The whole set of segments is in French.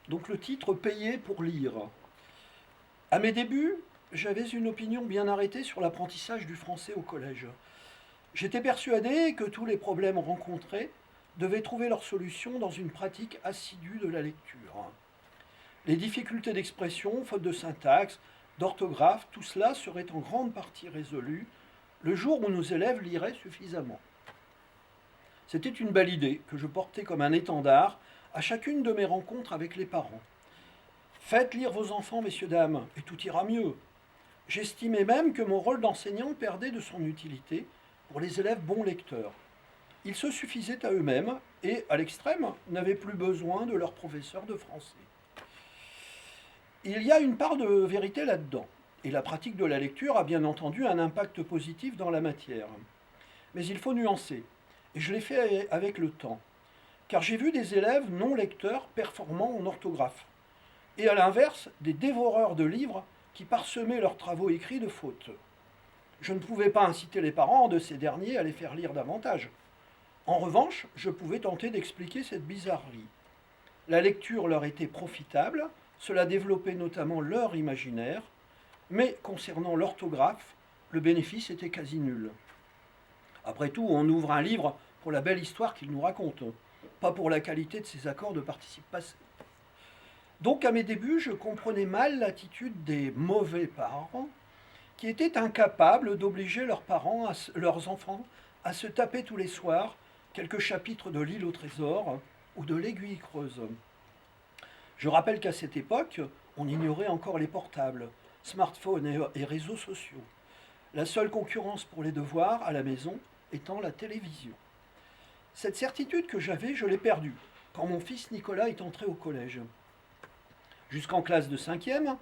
Donc le titre Payer pour lire. À mes débuts, j'avais une opinion bien arrêtée sur l'apprentissage du français au collège. J'étais persuadé que tous les problèmes rencontrés devaient trouver leur solution dans une pratique assidue de la lecture. Les difficultés d'expression, faute de syntaxe, d'orthographe, tout cela serait en grande partie résolu le jour où nos élèves liraient suffisamment. C'était une belle idée que je portais comme un étendard à chacune de mes rencontres avec les parents. Faites lire vos enfants, messieurs, dames, et tout ira mieux. J'estimais même que mon rôle d'enseignant perdait de son utilité pour les élèves bons lecteurs. Ils se suffisaient à eux-mêmes et, à l'extrême, n'avaient plus besoin de leur professeur de français. Il y a une part de vérité là-dedans, et la pratique de la lecture a bien entendu un impact positif dans la matière. Mais il faut nuancer, et je l'ai fait avec le temps, car j'ai vu des élèves non lecteurs performants en orthographe, et à l'inverse, des dévoreurs de livres qui parsemaient leurs travaux écrits de fautes. Je ne pouvais pas inciter les parents de ces derniers à les faire lire davantage. En revanche, je pouvais tenter d'expliquer cette bizarrerie. La lecture leur était profitable, cela développait notamment leur imaginaire, mais concernant l'orthographe, le bénéfice était quasi nul. Après tout, on ouvre un livre pour la belle histoire qu'il nous raconte, pas pour la qualité de ses accords de participe passé. Donc à mes débuts, je comprenais mal l'attitude des mauvais parents qui étaient incapables d'obliger leurs enfants à se taper tous les soirs quelques chapitres de l'Île au trésor ou de l'Aiguille creuse. Je rappelle qu'à cette époque, on ignorait encore les portables, smartphones et réseaux sociaux. La seule concurrence pour les devoirs à la maison étant la télévision. Cette certitude que j'avais, je l'ai perdue quand mon fils Nicolas est entré au collège. Jusqu'en classe de 5e,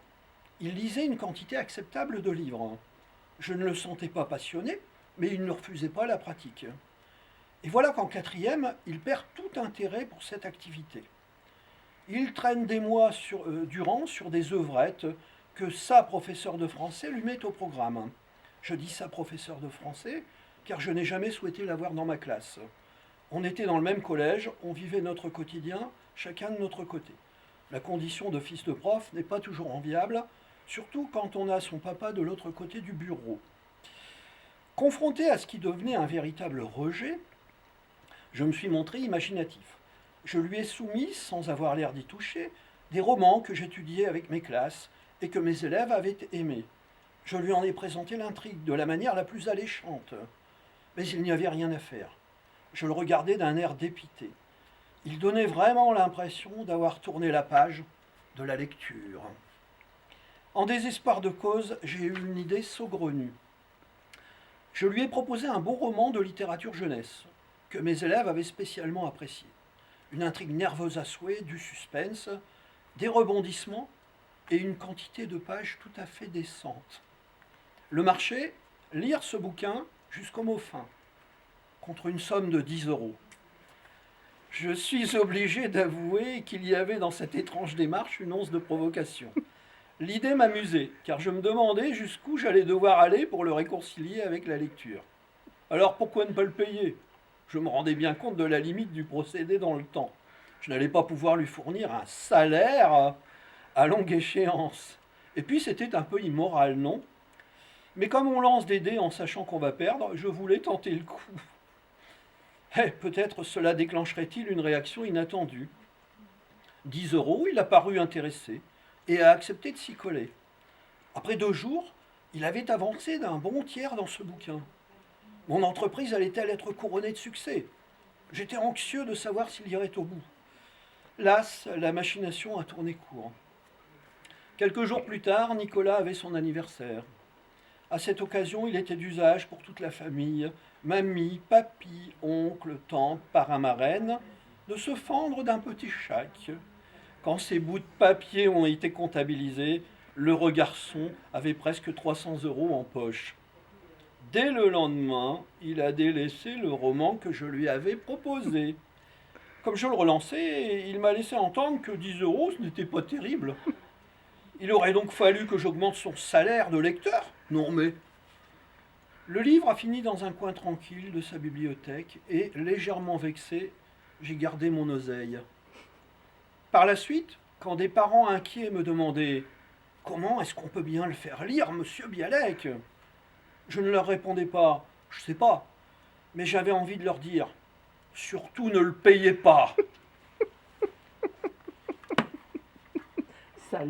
il lisait une quantité acceptable de livres. Je ne le sentais pas passionné, mais il ne refusait pas la pratique. Et voilà qu'en 4e, il perd tout intérêt pour cette activité. Il traîne des mois durant sur des œuvrettes que sa professeure de français lui met au programme. Je dis sa professeure de français, car je n'ai jamais souhaité l'avoir dans ma classe. On était dans le même collège, on vivait notre quotidien, chacun de notre côté. La condition de fils de prof n'est pas toujours enviable, surtout quand on a son papa de l'autre côté du bureau. Confronté à ce qui devenait un véritable rejet, je me suis montré imaginatif. Je lui ai soumis, sans avoir l'air d'y toucher, des romans que j'étudiais avec mes classes et que mes élèves avaient aimés. Je lui en ai présenté l'intrigue de la manière la plus alléchante. Mais il n'y avait rien à faire. Je le regardais d'un air dépité. Il donnait vraiment l'impression d'avoir tourné la page de la lecture. En désespoir de cause, j'ai eu une idée saugrenue. Je lui ai proposé un beau roman de littérature jeunesse, que mes élèves avaient spécialement apprécié. Une intrigue nerveuse à souhait, du suspense, des rebondissements et une quantité de pages tout à fait décente. Le marché, lire ce bouquin jusqu'au mot fin, contre une somme de 10 euros. Je suis obligé d'avouer qu'il y avait dans cette étrange démarche une once de provocation. L'idée m'amusait, car je me demandais jusqu'où j'allais devoir aller pour le réconcilier avec la lecture. Alors pourquoi ne pas le payer ? Je me rendais bien compte de la limite du procédé dans le temps. Je n'allais pas pouvoir lui fournir un salaire à longue échéance. Et puis c'était un peu immoral, non ? Mais comme on lance des dés en sachant qu'on va perdre, je voulais tenter le coup. Peut-être cela déclencherait-il une réaction inattendue. 10 euros, il a paru intéressé et a accepté de s'y coller. Après 2 jours, il avait avancé d'un bon tiers dans ce bouquin. Mon entreprise allait-elle être couronnée de succès ? J'étais anxieux de savoir s'il irait au bout. Las, la machination a tourné court. Quelques jours plus tard, Nicolas avait son anniversaire. À cette occasion, il était d'usage pour toute la famille, mamie, papy, oncle, tante, parrain, marraine, de se fendre d'un petit chèque. Quand ces bouts de papier ont été comptabilisés, l'heureux garçon avait presque 300 euros en poche. Dès le lendemain, il a délaissé le roman que je lui avais proposé. Comme je le relançais, il m'a laissé entendre que 10 euros, ce n'était pas terrible. Il aurait donc fallu que j'augmente son salaire de lecteur ? Non mais... Le livre a fini dans un coin tranquille de sa bibliothèque et, légèrement vexé, j'ai gardé mon oseille. Par la suite, Quand des parents inquiets me demandaient comment est-ce qu'on peut bien le faire lire, monsieur Bialek, je ne leur répondais pas je sais pas, mais j'avais envie de leur dire surtout ne le payez pas.